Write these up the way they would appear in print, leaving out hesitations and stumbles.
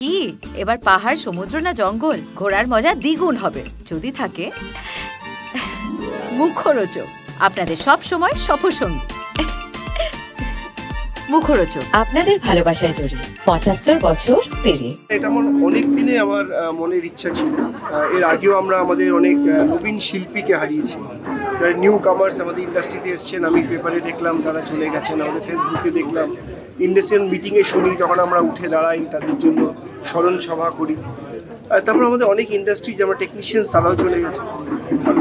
কি এবার পাহাড়, সমুদ্র না জঙ্গল, ঘোরার মজা দ্বিগুণ হবে যদি থাকে মুখরোচক, আপনাদের সব সময় সফরসঙ্গী। মুখরোচক, আপনাদের ভালোবাসায় জড়িয়ে ৭৫ বছর পেরিয়ে। এটা আমার অনেক দিনে আমার মনের ইচ্ছা ছিল। এর আগেও আমরা আমাদের অনেক নবীন শিল্পীকে হারিয়েছি, নিউ কামার্স আমাদের ইন্ডাস্ট্রিতে এসছেন। আমি পেপারে দেখলাম তারা চলে গেছেন, আমাদের ফেসবুকে দেখলাম, ইন্ডাস্ট্রিয়াল মিটিংয়ে শুনি, যখন আমরা উঠে দাঁড়াই তাদের জন্য স্মরণ সভা করি। তারপর আমাদের অনেক ইন্ডাস্ট্রি যে আমরা টেকনিশিয়ানস তারাও চলে গেছে।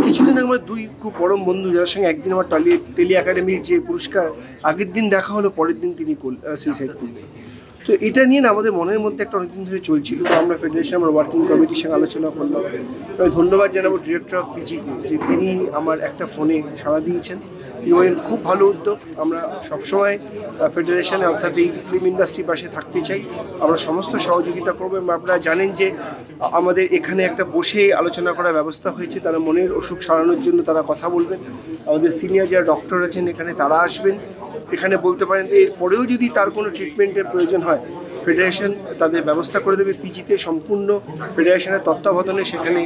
কিছুদিন আগে আমার দুই খুব পরম বন্ধু, যার সঙ্গে একদিন আমার টেলি একাডেমির যে পুরস্কার আগের দিন দেখা হলো, পরের দিন তিনি সুইসাইড করলেন। তো এটা নিয়ে না আমাদের মনের মধ্যে একটা অনেকদিন ধরে চলছিল। তো আমরা ফেডারেশন, আমরা ওয়ার্কিং কমিটির সঙ্গে আলোচনা করলাম। আমি ধন্যবাদ জানাবো ডিরেক্টর অফ পিজিকে, যে তিনি আমার একটা ফোনে সাড়া দিয়েছেন। খুব ভালো উদ্যোগ। আমরা সবসময় ফেডারেশনে অর্থাৎ এই ফিল্ম ইন্ডাস্ট্রির পাশে থাকতে চাই। আমরা সমস্ত সহযোগিতা করবো। এবং আপনারা জানেন যে আমাদের এখানে একটা বসে আলোচনা করার ব্যবস্থা হয়েছে। তারা মনের অসুখ সারানোর জন্য তারা কথা বলবেন। আমাদের সিনিয়র যারা ডক্টর আছেন এখানে, তারা আসবেন, এখানে বলতে পারেন যে এরপরেও যদি তার কোনো ট্রিটমেন্টের প্রয়োজন হয়, ফেডারেশন তাদের ব্যবস্থা করে দেবে। পিজিতে সম্পূর্ণ ফেডারেশনের তত্ত্বাবধানে সেখানে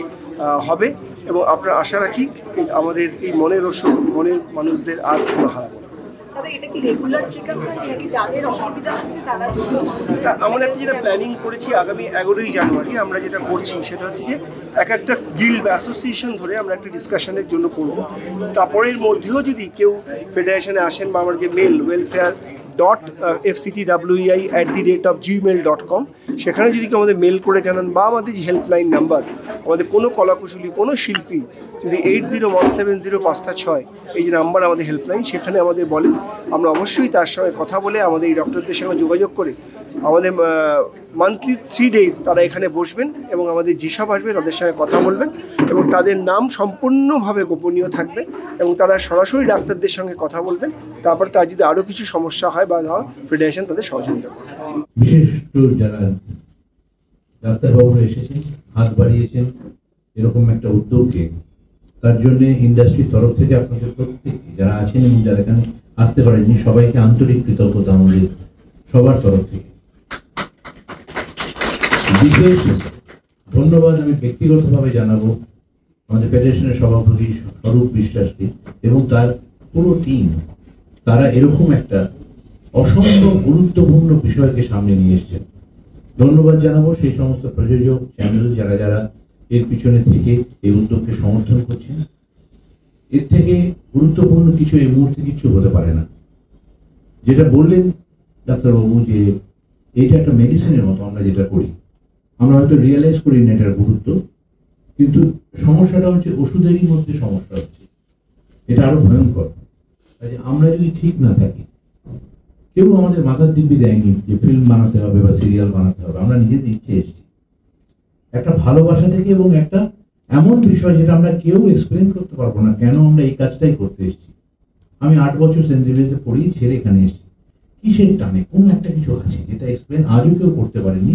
হবে। এবং আমরা আশা রাখি আমাদের এই মনের অসুখ, মনের মানুষদের আর কোনো হারাবো না। আমরা একটা যেটা প্ল্যানিং করেছি, আগামী 11ই জানুয়ারি আমরা যেটা করছি সেটা হচ্ছে যে একটা গিল্ড বা অ্যাসোসিয়েশন ধরে আমরা একটা ডিসকাশনের জন্য করব। তারপরের মধ্যেও যদি কেউ ফেডারেশনে আসেন, বা আমার যে মেল welfare.fctwei@gmail.com, সেখানে যদি কেউ আমাদের মেল করে জানান, বা আমাদের যে হেল্পলাইন নাম্বার, আমাদের কোনো কলাকুশলী, কোনো শিল্পী যদি 80170556 এই যে নাম্বার আমাদের হেল্পলাইন, সেখানে আমাদের বলেন, আমরা অবশ্যই তার সঙ্গে কথা বলে আমাদের এই ডক্টরদের সঙ্গে যোগাযোগ করে আমাদের মান্থলি 3 days তারা এখানে বসবেন এবং আমাদের যেসব আসবে তাদের সঙ্গে কথা বলবেন, এবং তাদের নাম সম্পূর্ণভাবে গোপনীয় থাকবে, এবং তারা সরাসরি ডাক্তারদের সঙ্গে কথা বলবেন। তারপর তার যদি আরও কিছু সমস্যা হয় বা ফেডারেশন তাদের সহযোগিতা করবে। বিশেষত যারা ডাক্তারবাবুরা এসেছেন, হাত বাড়িয়েছেন এরকম একটা উদ্যোগকে, তার জন্য ইন্ডাস্ট্রির তরফ থেকে আপনাদের প্রত্যেকে যারা আছেন এবং যারা এখানে আসতে পারেননি, সবাইকে আন্তরিক কৃতজ্ঞতা আমাদের সবার তরফ থেকে। বিশেষ ধন্যবাদ আমি ব্যক্তিগতভাবে জানাবো আমাদের ফেডারেশনের সভাপতি স্বরূপ বিশ্বাসকে এবং তার পুরো টিম। তারা এরকম একটা অসম্ভব গুরুত্বপূর্ণ বিষয়কে সামনে নিয়ে এসেছেন। ধন্যবাদ জানাবো সেই সমস্ত প্রযোজক চ্যানেল যারা যারা এর পিছনে থেকে এই উদ্যোগকে সমর্থন করছেন। এর থেকে গুরুত্বপূর্ণ কিছু এই মুহূর্তে কিছু হতে পারে না। যেটা বললেন ডাক্তারবাবু, যে এইটা একটা মেডিসিনের মতো আমরা যেটা করি, আমরা হয়তো রিয়েলাইজ করি না এটার গুরুত্ব, কিন্তু সমস্যাটা হচ্ছে ওষুধেরই মধ্যে সমস্যা হচ্ছে, এটা আরো ভয়ঙ্কর। আমরা যদি ঠিক না থাকি, কেউ আমাদের মাথার দিব্যি দেয়নি যে ফিল্ম বানাতে হবে বা সিরিয়াল বানাতে হবে, আমরা নিজেদের ইচ্ছে এসেছি একটা ভালোবাসা থেকে, এবং একটা এমন বিষয় যেটা আমরা কেউ এক্সপ্লেন করতে পারবো না কেন আমরা এই কাজটাই করতে এসেছি। আমি 8 বছর সেন্ট জেভিয়ার্সে পড়ি, ছেড়ে এখানে এসেছি। কিসের টানে? কোনো একটা কিছু আছে যেটা এক্সপ্লেন আজও কেউ করতে পারেনি।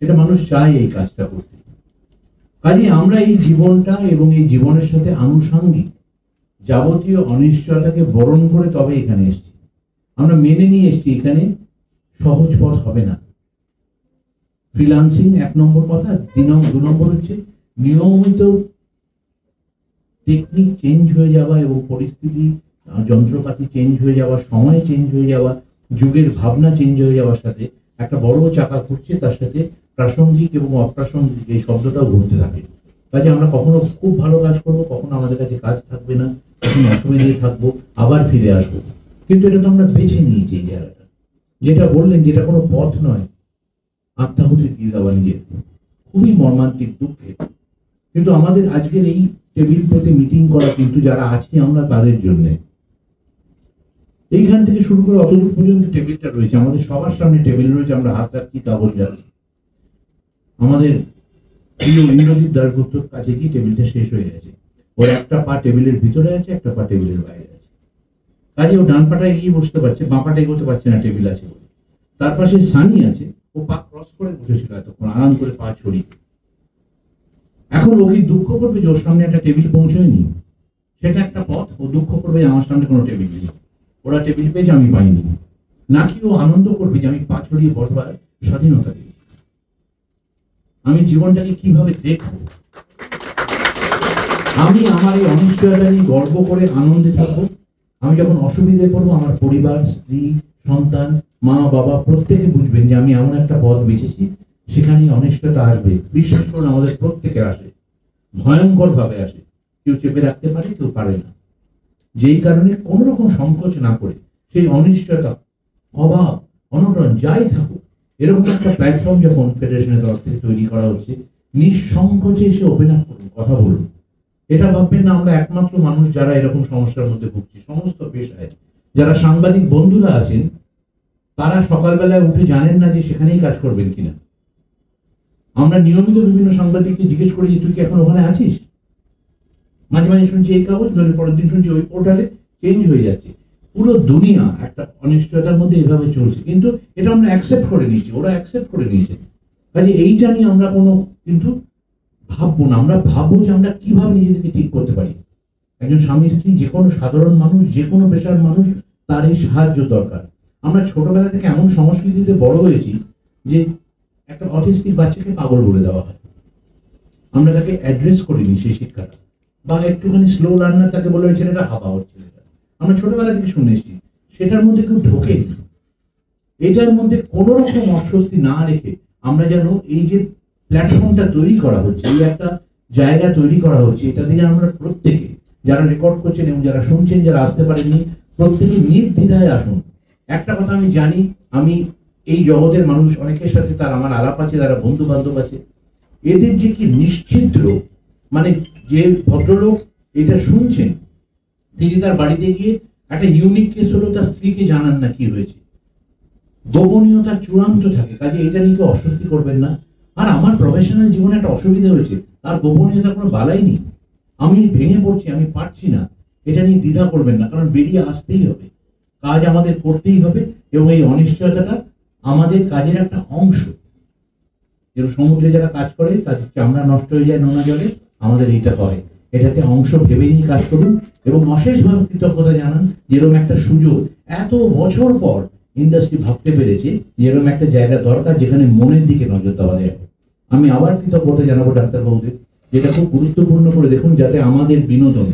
এটা মানুষ চায় এই কাজটা করতে। কাজে আমরা এই জীবনটা এবং এই জীবনের সাথে আনুষঙ্গিক যাবতীয় অনিশ্চয়তাকে বরণ করে তবে এখানে এসেছি। আমরা মেনে নিয়ে এসেছি এখানে সহজ পথ হবে না। ফ্রিল্যান্সিং 1 নম্বর কথা, 2 নম্বর হচ্ছে নিয়মিত টেকনিক চেঞ্জ হয়ে যাওয়া এবং পরিস্থিতি, যন্ত্রপাতি চেঞ্জ হয়ে যাওয়া, সময় চেঞ্জ হয়ে যাওয়া, যুগের ভাবনা চেঞ্জ হয়ে যাওয়ার সাথে একটা বড় চাকা ঘুরছে, তার সাথে প্রাসঙ্গিক এবং অপ্রাসঙ্গিক এই শব্দটাও ঘুরতে থাকে। কাজে আমরা কখনো খুব ভালো কাজ করবো, কখনো আমাদের কাছে কাজ থাকবে না, কখনো অসুবিধায় থাকবো, আবার ফিরে আসবো। কিন্তু এটা তো আমরা বেছে নিয়েছি এই জায়গাটা। যেটা বললেন, যেটা কোনো পথ নয়, আত্মাহুতি দিয়ে দেওয়া নিজের, খুবই মর্মান্তিক, দুঃখের। কিন্তু আমাদের আজকের এই টেবিল পেতে মিটিং করা কিন্তু যারা আছি আমরা তাদের জন্যে। এইখান থেকে শুরু করে অতদূর পর্যন্ত টেবিলটা রয়েছে, আমাদের সবার সামনে টেবিল রয়েছে, আমরা হাত রাখছি কাগজ রাখছি। আমাদের প্রিয় ইন্দ্রজিৎ দাশগুপ্তর কাছে গিয়ে টেবিলটা শেষ হয়ে গেছে, ওর একটা পা টেবিলের ভিতরে আছে, একটা পা টেবিলের বাইরে আছে। কাজে ও ডান পাটায় গিয়ে বসতে পারছে, বাঁ পাটা এগোতে পারছে না টেবিল আছে বলে। তার পাশে সানি আছে, ও পা ক্রস করে বসেছিল এতক্ষণ আরাম করে পা ছড়িয়ে। এখন ও কি দুঃখ করবে যে ওর সামনে একটা টেবিল পৌঁছয়নি? সেটা একটা পথ। ও দুঃখ করবে যে আমার সামনে কোনো টেবিল নেই, ওরা টেবিল পেয়েছে আমি পাইনি। নাকি ও আনন্দ করবে যে আমি পা ছড়িয়ে বসবার স্বাধীনতা পেয়েছি। আমি জীবনটাকে কিভাবে দেখবো, আমি আমার এই অনিশ্চয়তা নিয়ে গর্ব করে আনন্দে থাকবো। আমি যখন অসুবিধে পড়বো, আমার পরিবার, স্ত্রী, সন্তান, মা বাবা প্রত্যেকে বুঝবেন যে আমি এমন একটা পথ বেছেছি, সেখানেই অনিশ্চয়তা আসবে। বিশ্বাস করুন, আমাদের প্রত্যেকের আসে, ভয়ঙ্কর ভাবে আসে। কেউ চেপে রাখতে পারে, কেউ পারে না। যেই কারণে কোনো রকম সংকোচ না করে সেই অনিশ্চয়তা, অভাব, অনটন যাই থাকুক, এরকম একটা প্ল্যাটফর্ম যখন ফেডারেশনের তরফ থেকে তৈরি করা হচ্ছে, নিঃসংকোচে এসে ওপেন আপ করুন, কথা বলুন। এটা ভাববেন না আমরা একমাত্র মানুষ যারা এরকম সমস্যার মধ্যে ভুগছি। সমস্ত পেশায় যারা সাংবাদিক বন্ধুরা আছেন, তারা সকালবেলায় উঠে জানেন না যে সেখানেই কাজ করবেন কিনা। আমরা নিয়মিত বিভিন্ন সাংবাদিককে জিজ্ঞেস করি যে তুই কি এখন ওখানে আছিস? মাঝে মাঝে শুনছি এই কাগজ, ধরে পরের দিন শুনছি ওই পোর্টালে, চেঞ্জ হয়ে যাচ্ছে। পুরো দুনিয়া একটা অনিশ্চয়তার মধ্যে এভাবে চলছে, কিন্তু এটা আমরা অ্যাকসেপ্ট করে নিয়েছি, ওরা অ্যাকসেপ্ট করে নিয়েছে। কাজে এইটা নিয়ে আমরা কোনো কিন্তু ভাববো না। আমরা ভাববো যে আমরা কিভাবে নিজেদেরকে ঠিক করতে পারি। একজন স্বামী স্ত্রী, যে কোনো সাধারণ মানুষ, যে কোনো পেশার মানুষ, তার এই সাহায্য দরকার। আমরা ছোটবেলা থেকে এমন সংস্কৃতিতে বড় হয়েছি যে একটা অটিস্টিক বাচ্চাকে পাগল বলে দেওয়া হয়, আমরা তাকে অ্যাড্রেস করিনি সেই শিক্ষাটা। বা একটুখানি স্লো লার্নার, তাকে বলে ওই ছেলেটা হাবা ওর ছেলেটা, আমরা ছোটবেলা থেকে শুনে এসেছি। সেটার মধ্যে কেউ ঢোকেনি। এটার মধ্যে কোনো রকম অস্বস্তি না রেখে আমরা যেন এই যে প্ল্যাটফর্মটা তৈরি করা হচ্ছে, এই একটা জায়গা তৈরি করা হচ্ছে, এটা দিয়ে আমরা প্রত্যেকে, যারা রেকর্ড করছেন এবং যারা শুনছেন, যারা আসতে পারেননি, প্রত্যেকে নির্দ্বিধায় আসুন। একটা কথা আমি জানি, আমি এই জগতের মানুষ অনেকের সাথে তার আমার আলাপ আছে, যারা বন্ধু বান্ধব আছে, এদের যে কি নিশ্চিদ্র, মানে যে ভদ্রলোক এটা শুনছেন, তিনি তার বাড়িতে গিয়ে একটা ইউনিক কেস হলো, তার স্ত্রীকে জানান না কি হয়েছে। গোপনীয়তা চূড়ান্ত থাকে, কাজে এটা নিয়ে কেউ অস্বস্তি করবেন না। আর আমার প্রফেশনাল জীবনে একটা অসুবিধা হয়েছে, তার গোপনীয়তা কোনো বালাই নেই। আমি ভেঙে পড়ছি, আমি পারছি না, এটা নিয়ে দ্বিধা করবেন না, কারণ বেরিয়ে আসতেই হবে, কাজ আমাদের করতেই হবে। এবং এই অনিশ্চয়তাটা আমাদের কাজের একটা অংশ। যেরকম সমুদ্রে যারা কাজ করে তাদের চামড়া নষ্ট হয়ে যায় নোনা জলে, আমাদের এইটা হয়। এটাকে অংশ ভেবে নিয়ে কাজ করুন এবং অশেষভাবে কৃতজ্ঞতা জানান, যেরকম একটা সুযোগ এত বছর পর ইন্ডাস্ট্রি ভাবতে পেরেছে, যেরকম একটা জায়গা দরকার যেখানে মনের দিকে নজর দেওয়া যায়। আমি আবার কৃতজ্ঞতা জানাবো ডাক্তারবাবুদের, যেটা খুব গুরুত্বপূর্ণ করে দেখুন, যাতে আমাদের বিনোদন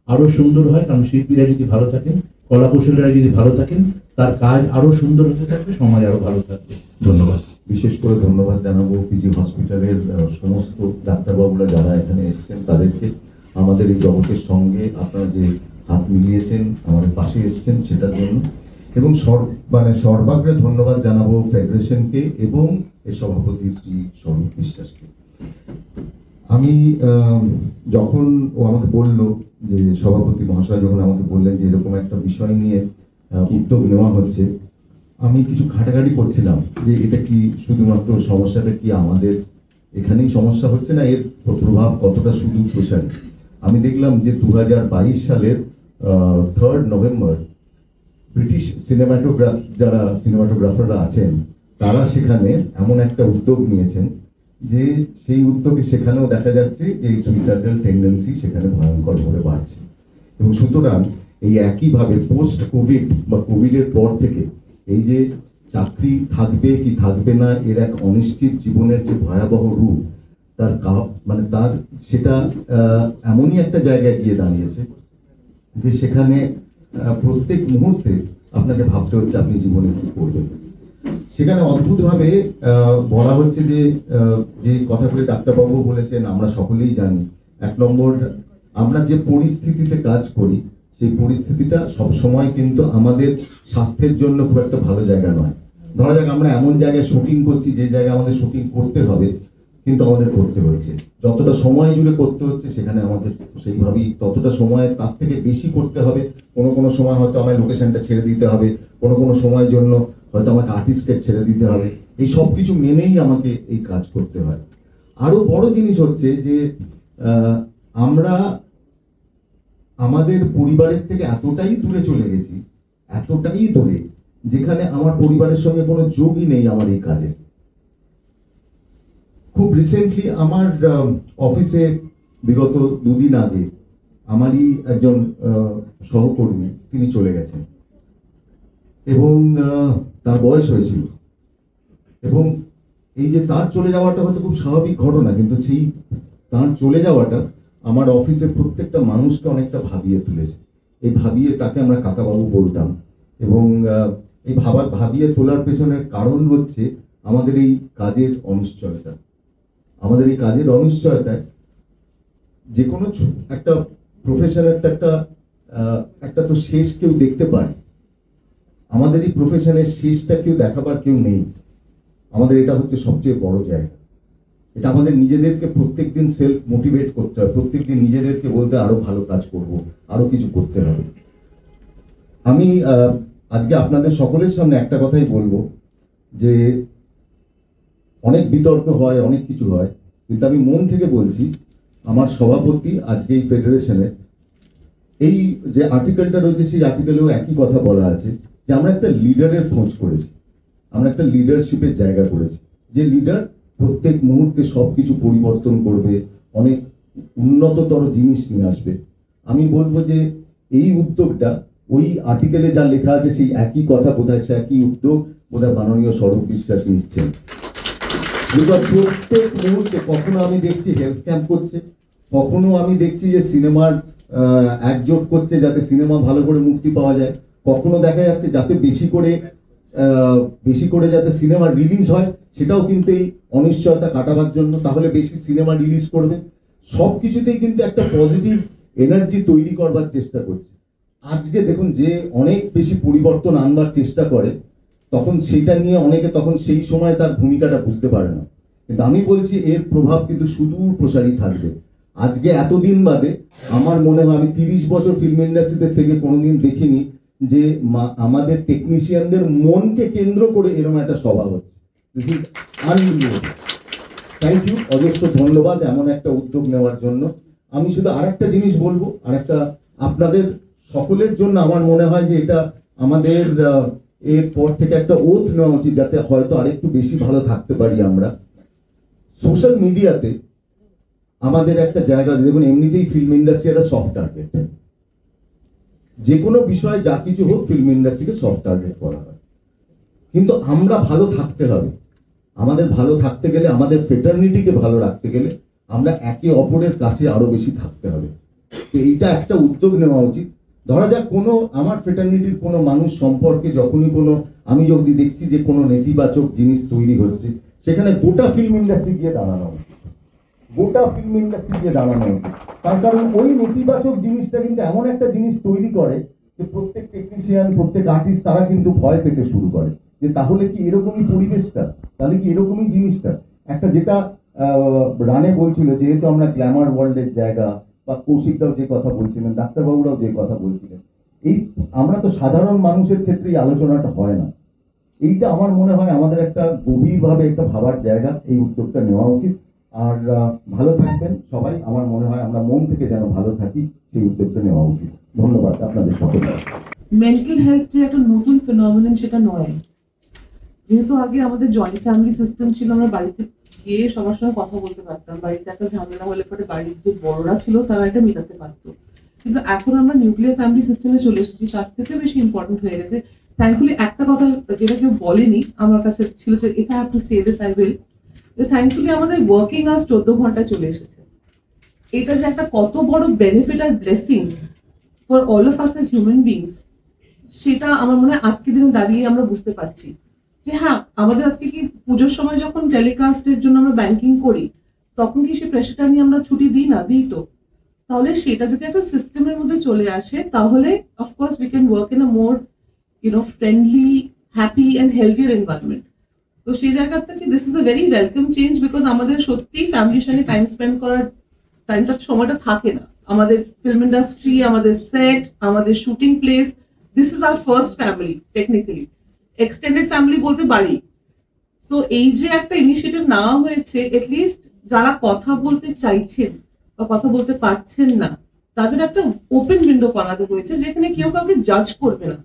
আরো সুন্দর হয়। কারণ শিল্পীরা যদি ভালো থাকেন, কলাকুশলীরা যদি ভালো থাকেন, তার কাজ আরো সুন্দর হতে থাকবে, সমাজ আরো ভালো থাকবে। ধন্যবাদ। বিশেষ করে ধন্যবাদ জানাবো পিজি হসপিটালের সমস্ত ডাক্তারবাবুরা যারা এখানে এসেছেন, তাদেরকে। আমাদের এই জগতের সঙ্গে আপনারা যে হাত মিলিয়েছেন, আমাদের পাশে এসেছেন, সেটার জন্য। এবং সর্বাগ্রে ধন্যবাদ জানাবো ফেডারেশনকে এবং এর সভাপতি শ্রী স্বরূপ বিশ্বাসকে। আমি যখন ও আমাকে বললো, যে সভাপতি মহাশয় যখন আমাকে বললেন যে এরকম একটা বিষয় নিয়ে উদ্যোগ নেওয়া হচ্ছে, আমি কিছু ঘাটাঘাটি করছিলাম যে এটা কি শুধুমাত্র সমস্যাটা কি আমাদের এখানেই সমস্যা হচ্ছে, না এর প্রভাব কতটা শুধু প্রসারী। আমি দেখলাম যে 2022 সালের 3 নভেম্বর ব্রিটিশ যারা সিনেমাটোগ্রাফাররা আছেন, তারা সেখানে এমন একটা উদ্যোগ নিয়েছেন যে সেই উদ্যোগে সেখানেও দেখা যাচ্ছে এই সুইসাইডাল টেন্ডেন্সি সেখানে ভয়ঙ্কর ভাবে বাড়ছে। এবং সুতরাং এই একইভাবে পোস্ট কোভিড বা কোভিডের পর থেকে এই যে চাকরি থাকবে কি থাকবে না, এর এক অনিশ্চিত জীবনের যে ভয়াবহ রূপ, তার সেটা এমনই একটা জায়গায় গিয়ে দাঁড়িয়েছে যে সেখানে প্রত্যেক মুহূর্তে আপনাকে ভাবতে হচ্ছে আপনি জীবনে কি করবেন। সেখানে অদ্ভুতভাবে বলা হচ্ছে যে কথাগুলি ডাক্তারবাবু বলেছেন, আমরা সকলেই জানি। 1 নম্বর, আমরা যে পরিস্থিতিতে কাজ করি, সেই পরিস্থিতিটা সবসময় কিন্তু আমাদের স্বাস্থ্যের জন্য খুব একটা ভালো জায়গা নয়। ধরা যাক আমরা এমন জায়গায় শুটিং করছি, যে জায়গায় আমাদের শুটিং করতে হবে, কিন্তু আমাদের করতে হচ্ছে, যতটা সময় জুড়ে করতে হচ্ছে সেখানে আমাদের সেইভাবেই ততটা সময় তার থেকে বেশি করতে হবে। কোনো সময় হয়তো আমার লোকেশনটা ছেড়ে দিতে হবে, কোনো সময়ের জন্য হয়তো আমাকে আর্টিস্টকে ছেড়ে দিতে হবে। এই সব কিছু মেনেই আমাকে এই কাজ করতে হয়। আরো বড় জিনিস হচ্ছে যে আমরা আমাদের পরিবারের থেকে এতটাই দূরে চলে গেছি, এতটাই দূরে, যেখানে আমার পরিবারের সঙ্গে কোনো যোগই নেই আমার এই কাজে। খুব রিসেন্টলি আমার অফিসে বিগত 2 দিন আগে আমারই একজন সহকর্মী তিনি চলে গেছেন এবং তার বয়স হয়েছিল। এবং এই যে তার চলে যাওয়াটা হয়তো খুব স্বাভাবিক ঘটনা, কিন্তু সেই তার চলে যাওয়াটা আমার অফিসের প্রত্যেকটা মানুষকে অনেকটা ভাবিয়ে তুলেছে। এই ভাবিয়ে তাকে আমরা কাকাবাবু বলতাম, এবং এই ভাবিয়ে তোলার পেছনের কারণ হচ্ছে আমাদের এই কাজের অনিশ্চয়তা। আমাদের এই কাজের অনিশ্চয়তায় যে কোনো একটা প্রফেশনের তো একটা তো শেষ কেউ দেখতে পায়। আমাদের এই প্রফেশনের শেষটা কেউ দেখাবার কেউ নেই। আমাদের এটা হচ্ছে সবচেয়ে বড় জায়গা। এটা আমাদের নিজেদেরকে প্রত্যেকদিন সেলফ মোটিভেট করতে হবে, প্রত্যেকদিন নিজেদেরকে বলতে আরো ভালো কাজ করব, আরো কিছু করতে হবে। আমি আজকে আপনাদের সকলের সামনে একটা কথাই বলবো, যে অনেক বিতর্ক হয়, অনেক কিছু হয়, কিন্তু আমি মন থেকে বলছি, আমার সভাপতি আজকে এই ফেডারেশনের এই যে আর্টিকেলটা রয়েছে, সেই আর্টিকেলেও একই কথা বলা আছে যে আমরা একটা লিডারের খোঁজ করেছি, আমরা একটা লিডারশিপের জায়গা করেছি, যে লিডার প্রত্যেক মুহূর্তে সব কিছু পরিবর্তন করবে, অনেক উন্নততর জিনিস নিয়ে আসবে। আমি বলবো যে এই উদ্যোগটা ওই আর্টিকেলে যা লেখা আছে সেই একই কথা বোধহয়, সে একই উদ্যোগ বোধহয় মাননীয় স্বরূপ বিশ্বাস নিচ্ছেন। প্রত্যেক মুহূর্তে কখনো আমি দেখছি হেলথ ক্যাম্প করছে, কখনো আমি দেখছি যে সিনেমার একজোট করছে যাতে সিনেমা ভালো করে মুক্তি পাওয়া যায়, কখনো দেখা যাচ্ছে যাতে বেশি করে যাতে সিনেমা রিলিজ হয়, সেটাও কিন্তু এই অনিশ্চয়তা কাটাবার জন্য, তাহলে বেশি সিনেমা রিলিজ করবে। সব কিছুতেই কিন্তু একটা পজিটিভ এনার্জি তৈরি করবার চেষ্টা করছে। আজকে দেখুন, যে অনেক বেশি পরিবর্তন আনবার চেষ্টা করে, তখন সেটা নিয়ে অনেকে তখন সেই সময় তার ভূমিকাটা বুঝতে পারে না, কিন্তু আমি বলছি এর প্রভাব কিন্তু সুদূর প্রসারী থাকবে। আজকে এতদিন বাদে আমার মনে হয়, আমি 30 বছর ফিল্ম ইন্ডাস্ট্রিতে থেকে কোনোদিন দেখিনি যে আমাদের টেকনিশিয়ানদের মনকে কেন্দ্র করে এরকম একটা সভা হচ্ছে। This is unbelievable. Thank you, অজস্র ধন্যবাদ এমন একটা উদ্যোগ নেওয়ার জন্য। আমি শুধু আরেকটা জিনিস বলবো, আরেকটা আপনাদের সকলের জন্য আমার মনে হয় যে এটা আমাদের এরপর থেকে একটা ওথ নেওয়া উচিত, যাতে হয়তো আরেকটু বেশি ভালো থাকতে পারি আমরা। সোশ্যাল মিডিয়াতে আমাদের একটা জায়গা আছে, দেখুন এমনিতেই ফিল্ম ইন্ডাস্ট্রি একটা সফট টার্গেট, যে কোনো বিষয়ে যা কিছু হোক ফিল্ম ইন্ডাস্ট্রিকে সফট টার্গেট করা হয়, কিন্তু আমরা ভালো থাকতে হবে। আমাদের ভালো থাকতে গেলে, আমাদের ফ্রেটার্নিটিকে ভালো রাখতে গেলে আমরা একে অপরের কাছে আরো বেশি থাকতে হবে। তো এইটা একটা উদ্যোগ নেওয়া উচিত। ধরা যাক আমার ফ্রেটার্নিটির কোনো মানুষ সম্পর্কে যখনই আমি যদি দেখছি যে কোনো নেতিবাচক জিনিস তৈরি হচ্ছে, সেখানে গোটা ফিল্ম ইন্ডাস্ট্রি গিয়ে দাঁড়ানো উচিত, তার কারণ ওই নেতিবাচক জিনিসটা কিন্তু এমন একটা জিনিস তৈরি করে যে প্রত্যেক টেকনিশিয়ান, প্রত্যেক আর্টিস্ট তারা কিন্তু ভয় পেতে শুরু করে, যে তাহলে কি এরকমই পরিবেশটা, তাহলে কি এরকমই জিনিসটা। একটা যেটা রানে বলছিল, যেহেতু আমরা গ্ল্যামার ওয়ার্ল্ডের জায়গা, বা কৌশিকরাও যে কথা বলছিলেন, ডাক্তারবাবুরাও যে কথা বলছিলেন, এই আমরা তো সাধারণ মানুষের ক্ষেত্রে এই আলোচনাটা হয় না। এইটা আমার মনে হয় আমাদের একটা গভীরভাবে একটা ভাবার জায়গা, এই উদ্যোগটা নেওয়া উচিত। আর ভালো থাকবেন সবাই, আমার মনে হয় আমরা মন থেকে যেন ভালো থাকি, সেই উদ্যোগটা নেওয়া উচিত। ধন্যবাদ আপনাদের সকলকে। মেন্টাল হেলথ যে একটা নতুন ফিনোমিনান সেটা নয়। যেহেতু আগে আমাদের জয়েন্ট ফ্যামিলি সিস্টেম ছিল, আমরা বাড়িতে গিয়ে সবার সঙ্গে কথা বলতে পারতাম, বাড়িতে একটা ঝামেলা হলে পরে বাড়ির যে বড়রা ছিল তারা এটা মেটাতে পারতো। কিন্তু এখন আমরা নিউক্লিয়ার ফ্যামিলি সিস্টেমে চলে এসেছি, তার থেকে বেশি ইম্পর্টেন্ট হয়ে গেছে। থ্যাঙ্কফুলি একটা কথা যেটা কেউ বলেনি আমার কাছে ছিল, যে if I have to say this I will, thankfully আমাদের ওয়ার্কিং আওয়ার্স 14 ঘন্টায় চলে এসেছে। এটা যে একটা কত বড় বেনিফিট আর blessing for all of us as human beings, সেটা আমার মনে হয় আজকের দিনে দাঁড়িয়ে আমরা বুঝতে পারছি। যে হ্যাঁ, আমাদের আজকে কি পুজোর সময় যখন টেলিকাস্টের জন্য আমরা ব্যাংকিং করি, তখন কি সেই প্রেশারটা নিয়ে আমরা ছুটি দিই না, দিই তো। তাহলে সেটা যদি একটা সিস্টেমের মধ্যে চলে আসে, তাহলে of course we can work in a more friendly, happy and healthier environment. তো সেই জায়গা থেকে this is a very welcome change, because আমাদের সত্যি ফ্যামিলির সঙ্গে টাইম স্পেন্ড করার সময়টা থাকে না। আমাদের ফিল্ম ইন্ডাস্ট্রি, আমাদের সেট, আমাদের shooting place, this is our first family technically. Extended family বলতে বাড়ি। সো এই যে একটা ইনিশিয়েটিভ নেওয়া হয়েছে, এটলিস্ট যারা কথা বলতে চাইছেন বা কথা বলতে পারছেন না, তাদের একটা ওপেন উইন্ডো বানাতে হয়েছে, যেখানে কেউ কাউকে জাজ করবে না।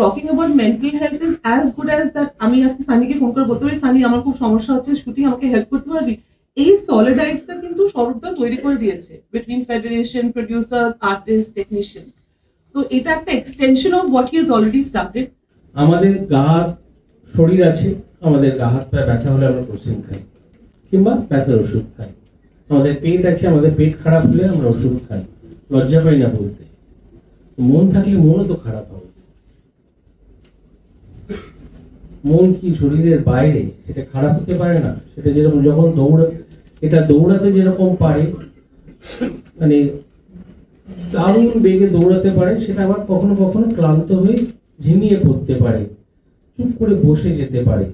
Talking about mental health is as good as that আমি আজকে সানিকে ফোন করে বলতে পারি, সানি আমার খুব সমস্যা হচ্ছে শুটিং, আমাকে হেল্প করতে পারবি। এই সলিডারিটিটা কিন্তু স্বরূপদা তৈরি করে দিয়েছে between federation, producers, artist, technicians. তো এটা একটা extension of what he has already started. আমাদের গা শরীর আছে, আমাদের গা হাত পায়ে ব্যথা হলে আমরা ক্রসিন খাই কিংবা ব্যথার ওষুধ খাই। আমাদের পেট আছে, আমাদের পেট খারাপ হলে আমরা ওষুধ খাই, লজ্জা পাই না বলতে। মন থাকলে মনও তো খারাপ হবে। মন কি শরীরের বাইরে, সেটা খারাপ হতে পারে না? সেটা যেরকম যখন দৌড়াতে যেরকম পারে, মানে দারুণ বেগে দৌড়াতে পারে, সেটা আবার কখনো কখনো ক্লান্ত হয়ে ঝিমিয়ে পড়তে পারে, চুপ করে বসে যেতে পারে।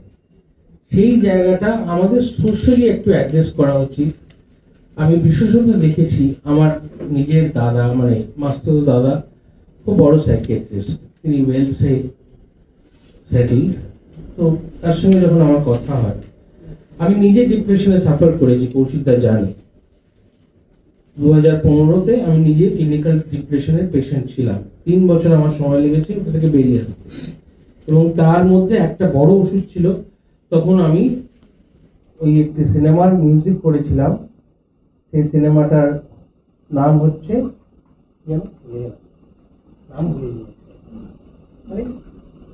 সেই জায়গাটা আমাদের সোশ্যালি একটু অ্যাড্রেস করা উচিত। আমি বিশেষত দেখেছি আমার নিজের দাদা, মানে মাস্তুতো দাদা খুব বড় সাইকিয়াট্রিস্ট, তিনি ওয়েলসে সেটেল। তো তার সঙ্গে যখন আমার কথা হয়, আমি নিজে ডিপ্রেশনে সাফার করেছি, কৌশিকদা জানে। 2015-তে আমি নিজে ক্লিনিক্যাল ডিপ্রেশনের পেশেন্ট ছিলাম। 3 বছর আমার সময় লেগেছে ওটা থেকে বেরিয়ে আসতে, এবং তার মধ্যে একটা বড় ওষুধ ছিল। তখন আমি ওই একটি সিনেমার মিউজিক করেছিলাম, সেই সিনেমাটার নাম হচ্ছে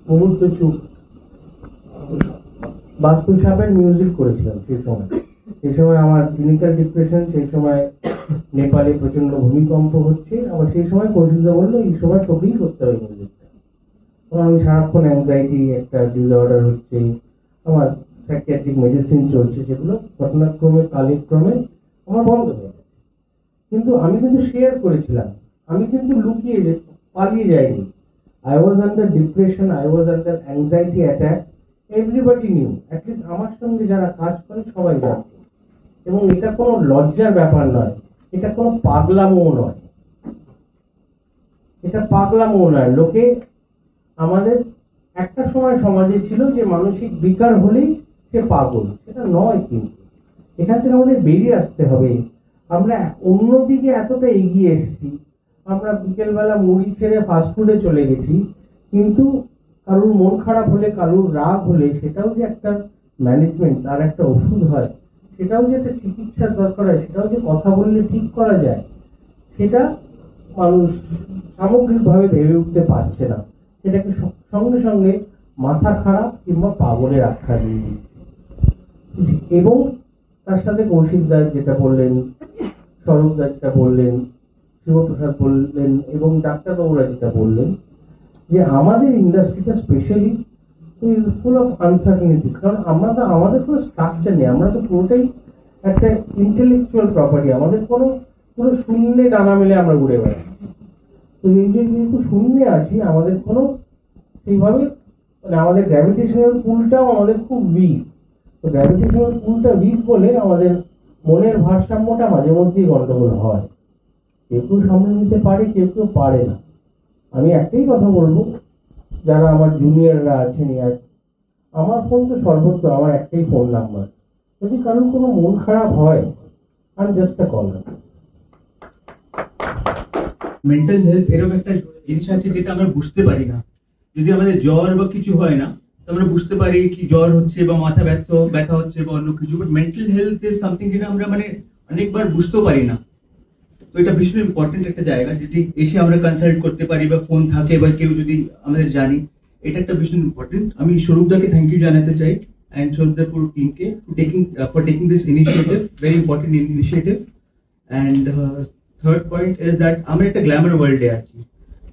মুহূর্ত চুপ, বাস্তুল সাপের মিউজিক করেছিলাম সেই সময় আমার ক্লিনিক্যাল ডিপ্রেশন, সেই সময় নেপালে প্রচন্ড ভূমিকম্প হচ্ছে। আবার সেই সময় কৌশিকদা বললো এই সময় তোকেই করতে হবে মিউজিকটা। আমি সারাক্ষণ অ্যাংজাইটি একটা ডিসঅর্ডার হচ্ছে, আমার সাইকিয়াট্রিক মেডিসিন চলছে, যেগুলো ঘটনাক্রমে কালিক্রমে আমার বন্ধ হয়ে গেছে। কিন্তু আমি কিন্তু শেয়ার করেছিলাম, আমি কিন্তু লুকিয়ে পালিয়ে যাইনি। I was under depression, I was under anxiety attack, everybody new, at least আমার সঙ্গে যারা কাজ করে সবাই জানতো। এবং এটা কোনো লজ্জার ব্যাপার নয়, এটা কোনো পাগলামো নয়, এটা পাগলামো নয়। লোকে আমাদের একটা সময় সমাজে ছিল যে মানসিক বিকার হলেই সে পাগল, সেটা নয়। কিন্তু এখান থেকে আমাদের বেরিয়ে আসতে হবে। আমরা অন্যদিকে এতটা এগিয়ে এসেছি, আমরা বিকেলবেলা মুড়ি ছেড়ে ফাস্টফুডে চলে গেছি, কিন্তু কারোর মন খারাপ হলে, কারোর রাগ হলে, সেটাও যে একটা ম্যানেজমেন্ট, তার একটা ওষুধ হয়, সেটাও যে একটা চিকিৎসার দরকার হয়, সেটাও যে কথা বললে ঠিক করা যায়, সেটা মানুষ সামগ্রিকভাবে ভেবে উঠতে পারছে না। সেটাকে সঙ্গে সঙ্গে মাথা খারাপ কিংবা পাগলের আখ্যা দিয়ে দিচ্ছে। এবং তার সাথে কৌশিকদা যেটা বললেন, স্বরূপদা যেটা বললেন, শিবপ্রসাদ বললেন, এবং ডাক্তারবাবুরা যেটা বললেন, যে আমাদের ইন্ডাস্ট্রিটা স্পেশালি ফুল অফ আনসার্টেনিটি। কারণ আমাদের কোনো স্ট্রাকচার নেই, আমরা তো পুরোটাই একটা ইন্টেলেকচুয়াল প্রপার্টি, আমাদের পুরো শূন্যে ডানা মেলে আমরা ঘুরে বেড়াচ্ছি। তো এই যে যেহেতু শূন্যে আছি, আমাদের কোনো সেইভাবে, মানে আমাদের গ্র্যাভিটেশনাল পুলটাও আমাদের খুব উইক। তো গ্র্যাভিটেশনাল পুলটা উইক বলে আমাদের মনের ভারসাম্যটা মাঝে মধ্যেই গন্ডগোল হয়। কেউ কেউ সামনে নিতে পারে, কেউ কেউ পারে না। আমি একটাই কথা বলবো, যারা আমার জুনিয়ররা আছেন, আমার ফোন তো সর্বত্র, আমার একটাই ফোন নাম্বার। যদি কারোর কোনো মন খারাপ হয়, আমি just a call. Mental health এরকম একটা জিনিস আছে যেটা আমরা বুঝতে পারি না। যদি আমাদের জ্বর বা কিছু হয় না, তো আমরা বুঝতে পারি কি জ্বর হচ্ছে বা মাথা ব্যথা হচ্ছে বা অন্য কিছু, but mental health is something যেটা আমরা মানে অনেকবার বুঝতেও পারি না। তো এটা ভীষণ ইম্পর্টেন্ট একটা জায়গা, যেটি এসে আমরা কনসাল্ট করতে পারি, বা ফোন থাকে বা কেউ যদি আমাদের জানি, এটা একটা ভীষণ ইম্পর্টেন্ট। আমি স্বরূপদাকে থ্যাংক ইউ জানাতে চাই, অ্যান্ড স্বরূপদার পুরো টিমকে for taking this initiative, very important initiative. And third point is that আমরা একটা গ্ল্যামার ওয়ার্ল্ডে আছি।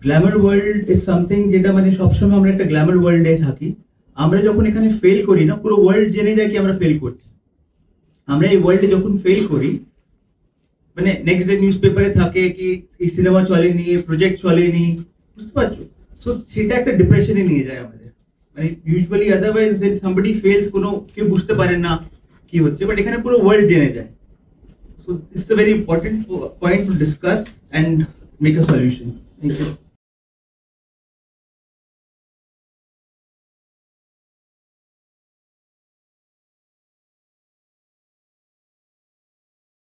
গ্ল্যামার ওয়ার্ল্ড ইজ সামথিং যেটা মানে সবসময় আমরা একটা গ্ল্যামার ওয়ার্ল্ডে থাকি। আমরা যখন এখানে ফেল করি না, পুরো ওয়ার্ল্ড জেনে যায় কি আমরা ফেল করছি। আমরা এই ওয়ার্ল্ডে যখন ফেল করি, মানে নেক্সট ডে নিউজ পেপারে থাকে কি এই সিনেমা চলেনি, প্রজেক্ট চলেনি, বুঝতে পারছো? সো সেটা একটা ডিপ্রেশনে নিয়ে যায় আমাদের। মানে ইউজুয়ালি আদারওয়াইজ দেন সামবডি ফেলস, কোনো কেউ বুঝতে পারে না কি হচ্ছে, বাট এখানে পুরো ওয়ার্ল্ড জেনে যায়। So this is a very important point to discuss and make a solution. Thank you.